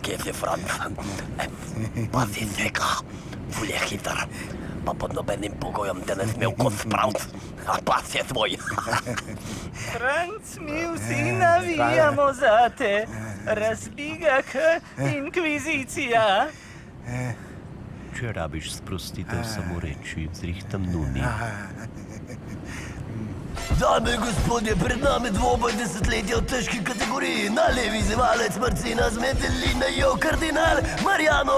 Kje si, Franc? Pazi svega, ful je hiter, pa pod nobenim pogojem te ne sme v kost spraviti, a pas je tvoj. Franc, mi vsi navijamo za te. Razbiga k inkvizicija. Če rabiš sprostitev, samo reči, zrihtam nuni. Dame in gospodje, pred nami dvoboj desetletja v težki kategoriji. Na levi zivalec Marcina Zmedelina, kardinal Marjano.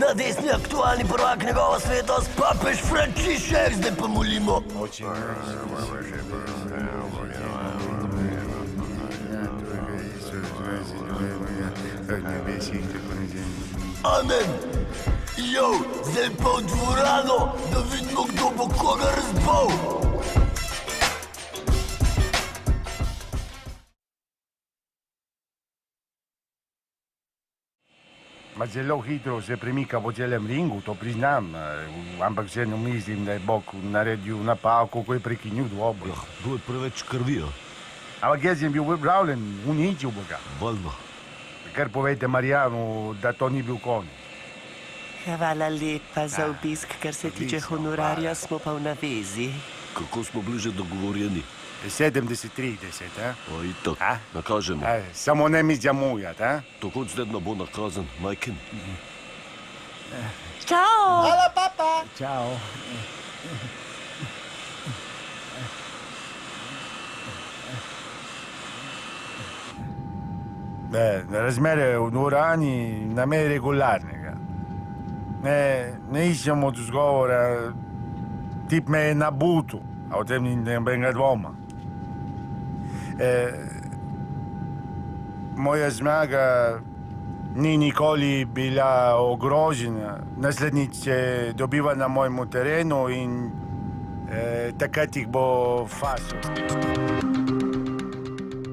Na desni aktualni prvak njegova svetost, papež Frančišek. Zdaj pa molimo. Amen. Zdaj pa v dvorano, da vidimo, kdo bo koga razbal. Ma zelo hitro se premika po celem ringu, to priznam, ampak se ne mislim, da je Bog naredil napako, ko je prekinil dvoboj. Bilo je preveč krvijo. Ampak jaz sem bil pripravljen, uničil Boga. Valjda. Kar povejte Marijanu, da to ni bil konj. Hvala lepa za obisk, kar se tiče honorarja, smo pa v navezi. Kako smo bili že dogovorjeni? 70-30, a? O, itak, nakažemo. Samo ne mi zamujati, a? To konc tedna bo nakazan, majken. Čau! Hvala, papa! Čau. Razmere v dvorani nam je regularnega. Ne iščemo odgovora, tip me je nabutil, a o tem ni nobenega dvoma. Moja zmaga ni nikoli bila ogrožena. Naslednjič se dobiva na mojem terenu in takrat jih bo fasal.